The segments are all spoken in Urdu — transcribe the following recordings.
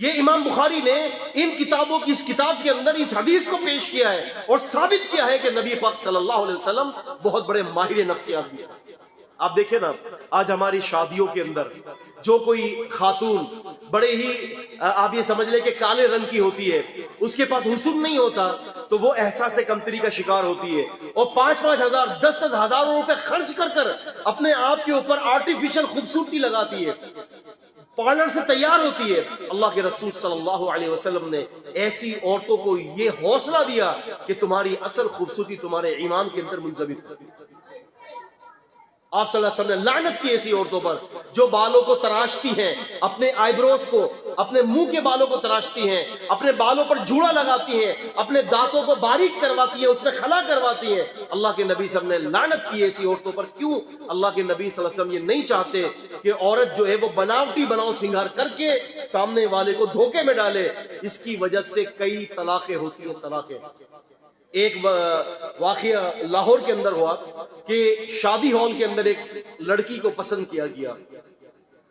یہ امام بخاری نے ان کتابوں کی اس کتاب کے اندر اس حدیث کو پیش کیا ہے اور ثابت کیا ہے کہ نبی پاک صلی اللہ علیہ وسلم بہت بڑے ماہر نفسیات بھی ہیں۔ آپ دیکھیں نا، آج ہماری شادیوں کے اندر جو کوئی خاتون بڑے ہی آپ یہ سمجھ لیں کہ کالے رنگ کی ہوتی ہے، اس کے پاس حسن نہیں ہوتا تو وہ احساس کمتری کا شکار ہوتی ہے اور 5,000 10,000 روپے خرچ کر کر اپنے آپ کے اوپر آرٹیفیشل خوبصورتی لگاتی ہے، پارلر سے تیار ہوتی ہے۔ اللہ کے رسول صلی اللہ علیہ وسلم نے ایسی عورتوں کو یہ حوصلہ دیا کہ تمہاری اصل خوبصورتی تمہارے ایمان کے اندر منضبط ہے۔ آپ صلی اللہ علیہ وسلم نے لعنت کی ایسی عورتوں پر جو بالوں کو تراشتی ہیں، اپنے آئی بروز کو، اپنے منہ کے بالوں کو تراشتی ہیں، اپنے بالوں پر جوڑا لگاتی ہیں، اپنے دانتوں کو باریک کرواتی ہیں، اس میں خلا کرواتی ہیں۔ اللہ کے نبی صلی اللہ علیہ وسلم نے لعنت کی ایسی عورتوں پر۔ کیوں؟ اللہ کے نبی صلی اللہ علیہ وسلم یہ نہیں چاہتے کہ عورت جو ہے وہ بناوٹی بناؤ سنگار کر کے سامنے والے کو دھوکے میں ڈالے۔ اس کی وجہ سے کئی طلاقیں ہوتی ہیں، طلاقیں۔ ایک واقعہ لاہور کے اندر ہوا کہ شادی ہال کے اندر ایک لڑکی کو پسند کیا گیا،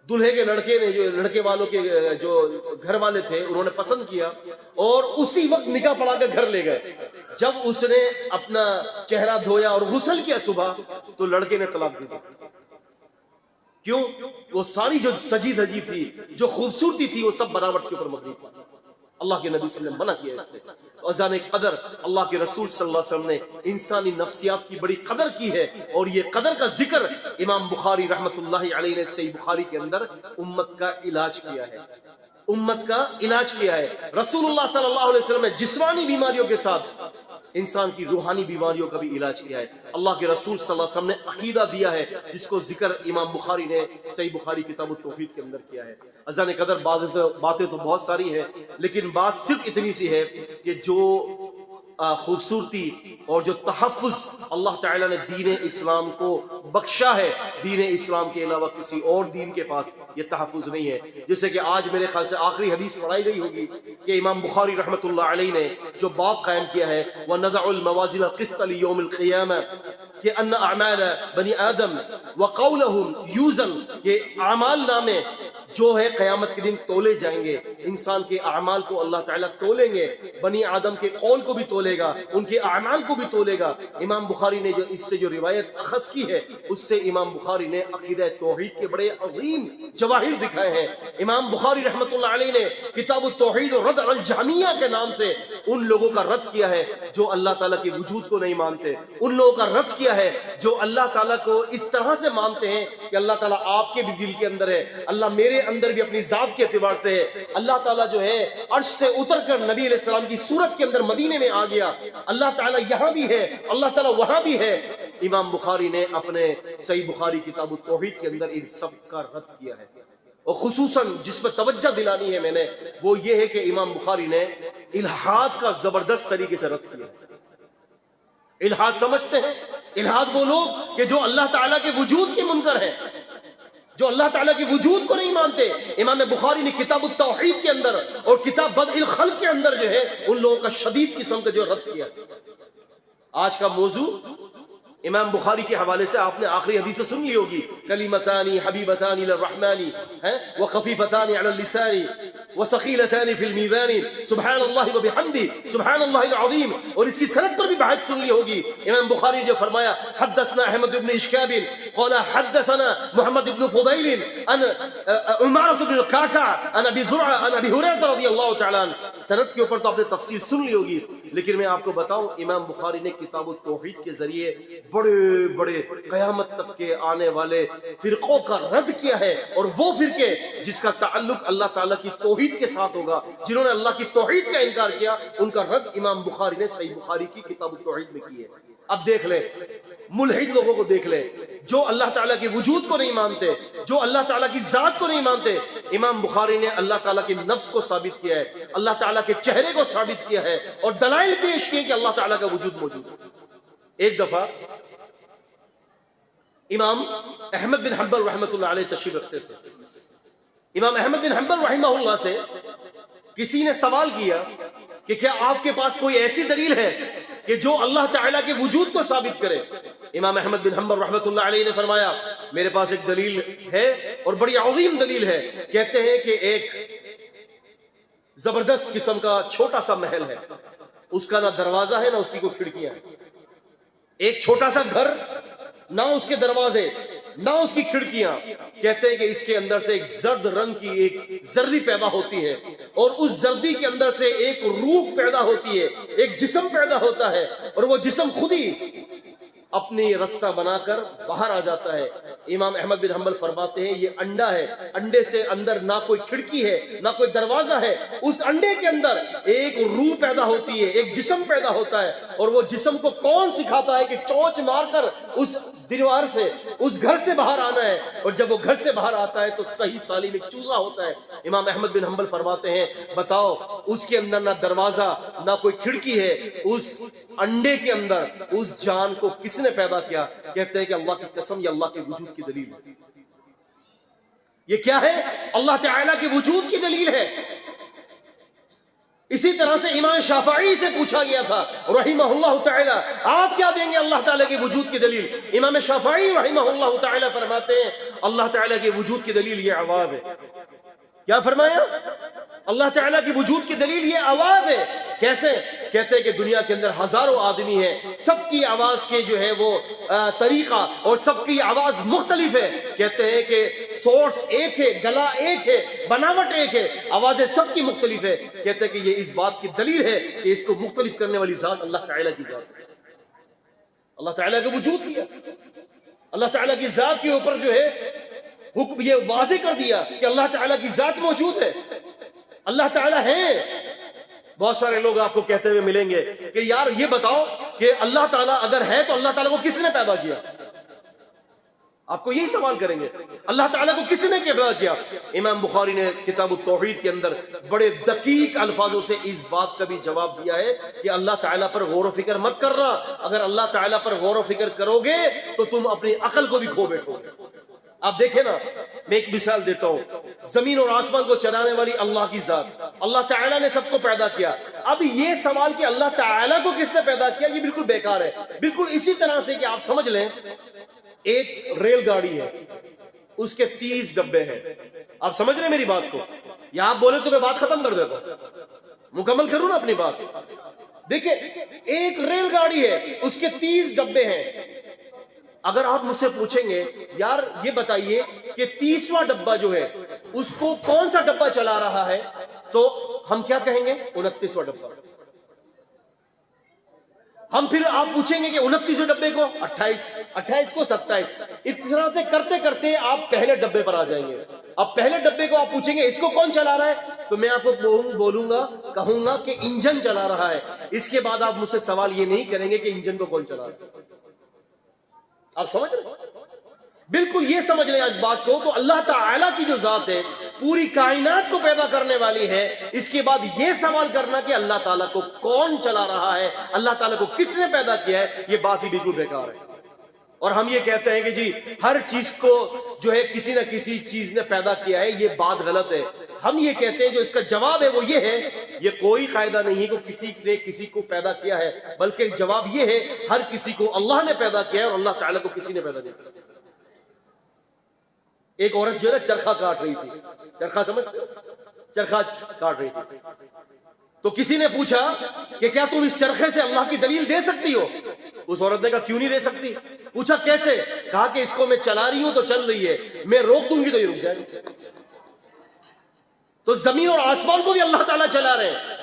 دلہے کے لڑکے نے، جو لڑکے والوں کے جو گھر والے تھے، انہوں نے پسند کیا اور اسی وقت نکاح پڑھا کر گھر لے گئے۔ جب اس نے اپنا چہرہ دھویا اور غسل کیا صبح تو لڑکے نے طلاق دی۔ کیوں؟ وہ ساری جو سجی دھجی تھی، جو خوبصورتی تھی، وہ سب بناوٹ کے اوپر مبنی تھی۔ اللہ کے نبی صلی اللہ علیہ وسلم نے منع کیا اس سے۔ اذان قدر، اللہ کے رسول صلی اللہ علیہ وسلم نے انسانی نفسیات کی بڑی قدر کی ہے اور یہ قدر کا ذکر امام بخاری رحمت اللہ علیہ نے صحیح بخاری کے اندر امت کا علاج کیا ہے، امت کا علاج کیا ہے۔ رسول اللہ صلی اللہ علیہ وسلم نے جسمانی بیماریوں کے ساتھ انسان کی روحانی بیماریوں کا بھی علاج کیا ہے۔ اللہ کے رسول صلی اللہ علیہ وسلم نے عقیدہ دیا ہے جس کو ذکر امام بخاری نے صحیح بخاری کتاب التوحید کے اندر کیا ہے۔ اذان قدر باتیں تو بہت ساری ہیں، لیکن بات صرف اتنی سی ہے کہ جو خوبصورتی اور جو تحفظ اللہ تعالیٰ نے دین اسلام کو بخشا ہے، دین اسلام کے علاوہ کسی اور دین کے پاس یہ تحفظ نہیں ہے۔ جیسے کہ آج میرے خیال سے آخری حدیث پڑھائی گئی ہوگی کہ امام بخاری رحمۃ اللہ علیہ نے جو باب قائم کیا ہے وَنَضَعُ الْمَوَازِينَ الْقِسْطَ لِيَوْمِ الْقِيَامَةِ کہ ان اعمال بنی آدم وقولہم یوزن، کہ اعمال نامے جو ہے قیامت کے دن تولے جائیں گے، انسان کے اعمال کو اللہ تعالیٰ تولیں گے، بنی آدم کے قول کو بھی تولے گا، ان کے اعمال کو بھی تولے گا۔ امام بخاری نے جو اس سے جو روایت اخذ کی ہے اس سے امام بخاری نے عقیدہ توحید کے بڑے عظیم جواہر دکھائے ہیں۔ امام بخاری رحمۃ اللہ علیہ نے کتاب التوحید اور رد علی الجہمیہ کے نام سے ان لوگوں کا رد کیا ہے جو اللہ تعالیٰ کے وجود کو نہیں مانتے، ان لوگوں کا رد کیا ہے جو اللہ تعالیٰ کو اس طرح سے مانتے ہیں کہ اللہ تعالیٰ آپ کے بھی دل کے اندر ہے، اللہ میرے اندر بھی اپنی ذات کے اعتبار سے ہے، اللہ تعالیٰ جو ہے عرش سے اتر کر نبی علیہ السلام کی صورت کے اندر مدینے میں آ گیا، اللہ تعالیٰ یہاں بھی ہے، اللہ تعالیٰ وہاں بھی ہے۔ امام بخاری نے اپنے صحیح بخاری کتاب التوحید کے اندر ان سب کا رد کیا ہے، اور خصوصاً جس پر توجہ دلانی ہے میں نے وہ یہ ہے کہ امام بخاری نے الحاد کا زبردست طریقے سے رد کیا۔ الحاد سمجھتے ہیں؟ الحاد وہ لوگ کہ جو اللہ تعالیٰ کے وجود کے منکر ہیں، جو اللہ تعالیٰ کے وجود کو نہیں مانتے۔ امام بخاری نے کتاب التوحید کے اندر اور کتاب بدء الخلق کے اندر جو ہے ان لوگوں کا شدید قسم کا جو رد کیا۔ آج کا موضوع امام بخاری کے حوالے سے آپ نے آخری حدیث سن لی ہوگی، کلمتانی حبیبتانی للرحمن وخفیفتانی علی اللسان وثقیلتانی فی المیزان سبحان اللہ وبحمدہ سبحان اللہ العظیم، اور اس کی سند پر بھی بحث سن لی ہوگی۔ امام بخاری نے جو فرمایا حدثنا احمد بن اشکاب قال حدثنا محمد بن فضیل عن عمارة بن القعقاع عن ابی زرعہ عن ابی ہریرہ رضی اللہ تعالی عنہ، سند کے اوپر تو آپ نے تفسیر سن لی ہوگی، لیکن میں آپ کو بتاؤں امام بخاری نے کتاب التوحید کے ذریعے بڑے بڑے قیامت تک کے آنے والے فرقوں کا رد کیا ہے، اور وہ فرقے جس کا تعلق اللہ تعالیٰ کی توحید کے ساتھ ہوگا، جنہوں نے اللہ کی توحید کا انکار کیا، ان کا رد امام بخاری نے صحیح بخاری کی کتاب التوحید میں کی ہے۔ اب دیکھ لیں ملحد لوگوں کو، دیکھ لیں جو اللہ تعالیٰ کے وجود کو نہیں مانتے، جو اللہ تعالیٰ کی ذات کو نہیں مانتے۔ امام بخاری نے اللہ تعالیٰ کے نفس کو ثابت کیا ہے، اللہ تعالیٰ کے چہرے کو ثابت کیا ہے، اور دلائل پیش کیے کہ اللہ تعالیٰ کا وجود موجود ہے۔ ایک دفعہ امام احمد بن حنبل رحمۃ اللہ علیہ تشریف رکھتے تھے۔ امام احمد بن حنبل رحمہ اللہ سے کسی نے سوال کیا کہ کیا آپ کے پاس کوئی ایسی دلیل ہے کہ جو اللہ تعالیٰ کے وجود کو ثابت کرے؟ امام احمد بن حنبل رحمۃ اللہ علیہ نے فرمایا میرے پاس ایک دلیل ہے اور بڑی عظیم دلیل ہے۔ کہتے ہیں کہ ایک زبردست قسم کا چھوٹا سا محل ہے، اس کا نہ دروازہ ہے نہ اس کی کوئی کھڑکیاں ہیں، ایک چھوٹا سا گھر، نہ اس کے دروازے نہ اس کی کھڑکیاں. کہتے ہیں کہ اس کے اندر سے ایک زرد رنگ کی ایک زردی پیدا ہوتی ہے، اور اس زردی کے اندر سے ایک روح پیدا ہوتی ہے، ایک جسم پیدا ہوتا ہے، اور وہ جسم خود ہی اپنی رستہ بنا کر باہر آ جاتا ہے. امام احمد بن حنبل فرماتے ہیں یہ انڈا ہے، انڈے سے اندر نہ کوئی کھڑکی ہے نہ کوئی دروازہ ہے، اس انڈے کے اندر ایک روح پیدا ہوتی ہے، ایک جسم پیدا ہوتا ہے، اور وہ جسم کو کون سکھاتا ہے کہ چونچ مار کر اس دیوار سے، اس گھر سے باہر آنا ہے، اور جب وہ گھر سے باہر آتا ہے تو صحیح سالم ایک چوزا ہوتا ہے. امام احمد بن حنبل فرماتے ہیں بتاؤ اس کے اندر نہ دروازہ نہ کوئی کھڑکی ہے، اس انڈے کے اندر اس جان کو کس نے پیدا کیا؟ کہتے ہیں کہ اللہ کی قسم یہ اللہ کے وجود کی دلیل ہے. یہ کیا ہے؟ اللہ تعالیٰ کے وجود کی دلیل ہے. اسی طرح سے امام شافعی سے پوچھا گیا تھا رحمہ اللہ تعالی، آپ کیا دیں گے اللہ تعالیٰ کے وجود کی دلیل؟ امام شافعی رحمہ اللہ تعالی فرماتے ہیں اللہ تعالیٰ کے وجود کی دلیل یہ آواز ہے. کیا فرمایا؟ اللہ تعالیٰ کی وجود کی دلیل یہ آواز ہے. کیسے؟ کہتے ہیں کہ دنیا کے اندر ہزاروں آدمی ہیں، سب کی آواز کے جو ہے وہ طریقہ اور سب کی آواز مختلف ہے. کہتے ہیں کہ سورس ایک ہے، گلا ایک ہے، بناوٹ ایک ہے، آوازیں سب کی مختلف ہے. کہتے ہیں کہ یہ اس بات کی دلیل ہے کہ اس کو مختلف کرنے والی ذات اللہ تعالیٰ کی ذات ہے. اللہ تعالیٰ کے وجود کیا، اللہ تعالیٰ کی ذات کے اوپر جو ہے حکم یہ واضح کر دیا کہ اللہ تعالیٰ کی ذات موجود ہے، اللہ تعالیٰ ہیں. بہت سارے لوگ آپ کو کہتے ہوئے ملیں گے کہ یار یہ بتاؤ کہ اللہ تعالیٰ اگر ہے تو اللہ تعالیٰ کو کس نے پیدا کیا؟ آپ کو یہی سوال کریں گے، اللہ تعالیٰ کو کس نے پیدا کیا؟ امام بخاری نے کتاب التوحید کے اندر بڑے دقیق الفاظوں سے اس بات کا بھی جواب دیا ہے کہ اللہ تعالیٰ پر غور و فکر مت کرنا، اگر اللہ تعالیٰ پر غور و فکر کرو گے تو تم اپنی عقل کو بھی کھو بیٹھو گے. آپ دیکھیں نا، میں ایک مثال دیتا ہوں، زمین اور آسمان کو چلانے والی اللہ کی ذات، اللہ تعالیٰ نے سب کو پیدا کیا. اب یہ سوال کہ اللہ تعالیٰ کو کس نے پیدا کیا، یہ بالکل بیکار ہے. بالکل اسی طرح سے کہ آپ سمجھ لیں ایک ریل گاڑی ہے، اس کے 30 ڈبے ہیں. آپ سمجھ رہے ہیں میری بات کو؟ یا آپ بولے تو میں بات ختم کر دیتا ہوں، مکمل کروں نا اپنی بات. دیکھیں ایک ریل گاڑی ہے، اس کے 30 ڈبے ہیں. اگر آپ مجھ سے پوچھیں گے یار یہ بتائیے کہ 30واں ڈبہ جو ہے اس کو کون سا ڈبہ چلا رہا ہے، تو ہم کیا کہیں گے؟ 29واں ڈبہ. ہم پھر آپ پوچھیں گے کہ 29 ڈبے کو 28 کو 27، اس طرح سے کرتے کرتے آپ پہلے ڈبے پر آ جائیں گے. اب پہلے ڈبے کو آپ پوچھیں گے اس کو کون چلا رہا ہے، تو میں آپ کو بولوں گا، کہوں گا کہ انجن چلا رہا ہے. اس کے بعد آپ مجھ سے سوال یہ نہیں کریں گے کہ انجن کو کون چلا رہا ہے. آپ سمجھ رہے؟ بالکل یہ سمجھ لیں اس بات کو. تو اللہ تعالیٰ کی جو ذات ہے پوری کائنات کو پیدا کرنے والی ہے. اس کے بعد یہ سوال کرنا کہ اللہ تعالیٰ کو کون چلا رہا ہے، اللہ تعالیٰ کو کس نے پیدا کیا ہے، یہ بات ہی بالکل بیکار ہے. اور ہم یہ کہتے ہیں کہ جی ہر چیز کو جو ہے کسی نہ کسی چیز نے پیدا کیا ہے، یہ بات غلط ہے. ہم یہ کہتے ہیں جو اس کا جواب ہے وہ یہ ہے، یہ کوئی قاعدہ نہیں کہ کسی نے کسی کو پیدا کیا ہے، بلکہ جواب یہ ہے ہر کسی کو اللہ نے پیدا کیا ہے اور اللہ تعالیٰ کو کسی نے پیدا نہیں کیا. ایک عورت جو ہے چرخہ کاٹ رہی تھی، چرخہ سمجھتے ہو؟ چرخہ کاٹ رہی تھی، تو کسی نے پوچھا کہ کیا تم اس چرخے سے اللہ کی دلیل دے سکتی ہو؟ اس عورت نے کہا کیوں نہیں دے سکتی. پوچھا کیسے؟ کہا کہ اس کو میں چلا رہی ہوں تو چل رہی ہے، میں روک دوں گی تو یہ رک جائے گی. تو زمین اور آسمان کو بھی اللہ تعالیٰ چلا رہے ہیں.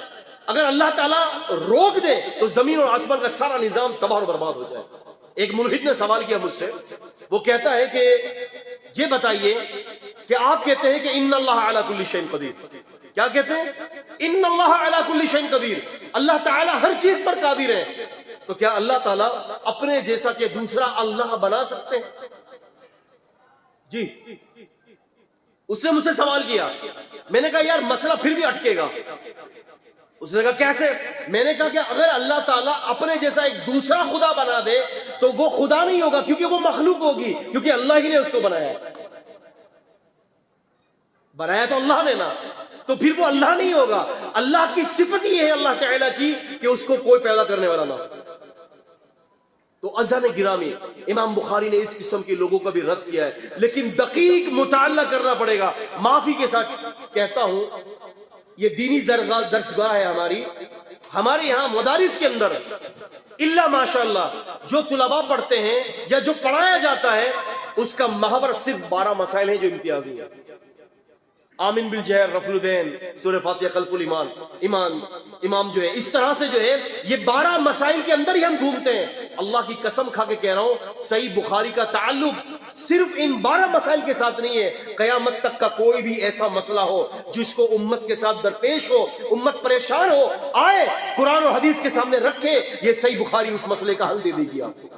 اگر اللہ تعالیٰ روک دے تو زمین اور آسمان کا سارا نظام تباہ و برباد ہو جائے. ایک ملحد نے سوال کیا مجھ سے، وہ کہتا ہے کہ یہ بتائیے کہ آپ کہتے ہیں کہ ان اللہ علی کل شیء قدیر. کیا کہتے ہیں؟ ان اللہ علی کل شیء قدیر، اللہ تعالیٰ ہر چیز پر قادر ہے. تو کیا اللہ تعالیٰ اپنے جیسا کہ دوسرا اللہ بنا سکتے ہیں؟ جی. اس نے مجھ سے سوال کیا، میں نے کہا یار مسئلہ پھر بھی اٹکے گا. اس نے کہا کیسے؟ میں نے کہا کہ اگر اللہ تعالیٰ اپنے جیسا ایک دوسرا خدا بنا دے تو وہ خدا نہیں ہوگا، کیونکہ وہ مخلوق ہوگی، کیونکہ اللہ ہی نے اس کو بنایا ہے. بنایا تو اللہ نے نا، تو پھر وہ اللہ نہیں ہوگا. اللہ کی صفت یہ ہے اللہ تعالیٰ کی کہ اس کو کوئی پیدا کرنے والا نہ ہو. تو عزیزان گرامی، امام بخاری نے اس قسم کے لوگوں کا بھی رد کیا ہے، لیکن دقیق مطالعہ کرنا پڑے گا. معافی کے ساتھ کہتا ہوں یہ دینی درسگاہ ہے ہمارے یہاں مدارس کے اندر الا ماشاءاللہ جو طلباء پڑھتے ہیں یا جو پڑھایا جاتا ہے اس کا محور صرف 12 مسائل ہیں جو امتیازی ہیں. آمین بالجہر، رفع الدین، سورہ فاتحہ، خلف الایمان، امام جو ہے اس طرح سے جو ہے یہ 12 مسائل کے اندر ہی ہم گھومتے ہیں. اللہ کی قسم کھا کے کہہ رہا ہوں صحیح بخاری کا تعلق صرف ان 12 مسائل کے ساتھ نہیں ہے. قیامت تک کا کوئی بھی ایسا مسئلہ ہو جس کو امت کے ساتھ درپیش ہو، امت پریشان ہو، آئے قرآن اور حدیث کے سامنے رکھے، یہ صحیح بخاری اس مسئلے کا حل دے دے گی آپ کو.